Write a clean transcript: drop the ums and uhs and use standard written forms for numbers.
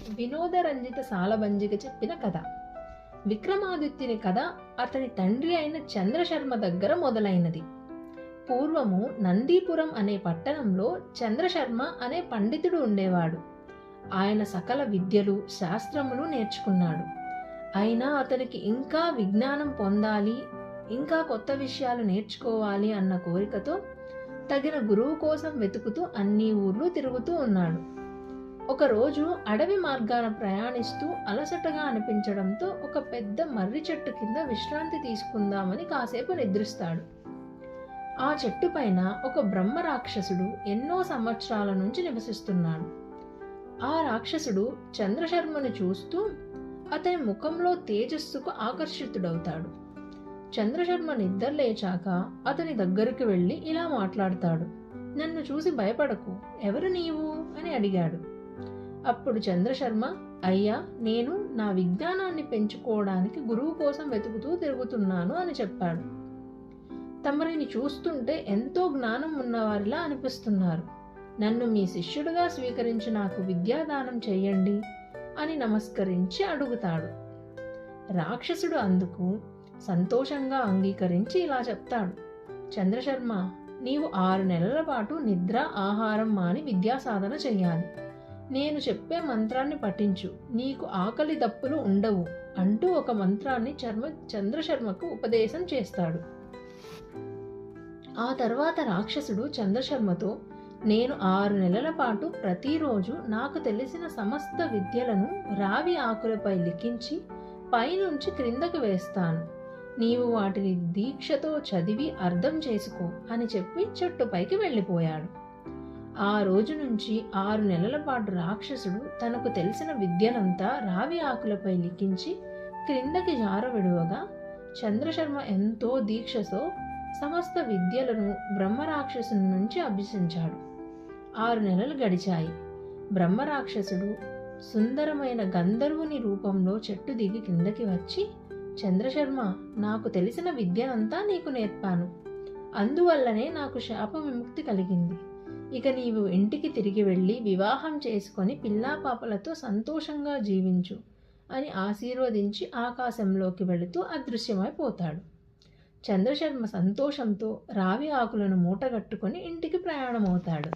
వినోదరంజిత సాలబంజిగ చెప్పిన కథ. విక్రమాదిత్యుని కథ అతని తండ్రి అయిన చంద్రశర్మ దగ్గర మొదలైనది. పూర్వము నందీపురం అనే పట్టణంలో చంద్రశర్మ అనే పండితుడు ఉండేవాడు. ఆయన సకల విద్యలు శాస్త్రములు నేర్చుకున్నాడు. అయినా అతనికి ఇంకా విజ్ఞానం పొందాలి, ఇంకా కొత్త విషయాలు నేర్చుకోవాలి అన్న కోరికతో తగిన గురువు కోసం వెతుకుతూ అన్ని ఊర్లు తిరుగుతూ ఉన్నాడు. ఒకరోజు అడవి మార్గాన ప్రయాణిస్తూ అలసటగా అనిపించడంతో ఒక పెద్ద మర్రి చెట్టు కింద విశ్రాంతి తీసుకుందామని కాసేపు నిద్రిస్తాడు. ఆ చెట్టు పైన ఒక బ్రహ్మ రాక్షసుడు ఎన్నో సంవత్సరాల నుంచి నివసిస్తున్నాడు. ఆ రాక్షసుడు చంద్రశర్మను చూస్తూ అతని ముఖంలో తేజస్సుకు ఆకర్షితుడవుతాడు. చంద్రశర్మ నిద్ర లేచాక అతని దగ్గరికి వెళ్ళి ఇలా మాట్లాడతాడు. నన్ను చూసి భయపడకు, ఎవరు నీవు అని అడిగాడు. అప్పుడు చంద్రశర్మ, అయ్యా, నేను నా విజ్ఞానాన్ని పెంచుకోవడానికి గురువు కోసం వెతుకుతూ తిరుగుతున్నాను అని చెప్పాడు. తమరిని చూస్తుంటే ఎంతో జ్ఞానం ఉన్నవారిలా అనిపిస్తున్నారు. నన్ను మీ శిష్యుడిగా స్వీకరించి నాకు విద్యాదానం చెయ్యండి అని నమస్కరించి అడుగుతాడు. రాక్షసుడు అందుకు సంతోషంగా అంగీకరించి ఇలా చెప్తాడు. చంద్రశర్మ, నీవు 6 నెలల పాటు నిద్ర ఆహారం మాని విద్యా సాధన చెయ్యాలి. నేను చెప్పే మంత్రాన్ని పఠించు, నీకు ఆకలి దప్పులు ఉండవు అంటూ ఒక మంత్రాన్ని చంద్రశర్మకు ఉపదేశం చేస్తాడు. ఆ తర్వాత రాక్షసుడు చంద్రశర్మతో, నేను 6 నెలల పాటు ప్రతిరోజు నాకు తెలిసిన సమస్త విద్యలను రావి ఆకులపై లిఖించి పైనుంచి క్రిందకు వేస్తాను. నీవు వాటిని దీక్షతో చదివి అర్థం చేసుకో అని చెప్పి చెట్టుపైకి వెళ్ళిపోయాడు. ఆ రోజు నుంచి 6 నెలల పాటు రాక్షసుడు తనకు తెలిసిన విద్యనంతా రావి ఆకులపై లిఖించి క్రిందకి జారవిడువగా చంద్రశర్మ ఎంతో దీక్షతో సమస్త విద్యలను బ్రహ్మరాక్షసుని నుంచి అభ్యసించాడు. 6 నెలలు గడిచాయి. బ్రహ్మరాక్షసుడు సుందరమైన గంధర్వుని రూపంలో చెట్టు దిగి కిందకి వచ్చి, చంద్రశర్మ, నాకు తెలిసిన విద్యనంతా నీకు నేర్పాను. అందువల్లనే నాకు శాప విముక్తి కలిగింది. ఇక నీవు ఇంటికి తిరిగి వెళ్ళి వివాహం చేసుకొని పిల్లాపాపలతో సంతోషంగా జీవించు అని ఆశీర్వదించి ఆకాశంలోకి వెళుతూ అదృశ్యమైపోతాడు. చంద్రశర్మ సంతోషంతో రావి ఆకులను మూటగట్టుకొని ఇంటికి ప్రయాణమవుతాడు.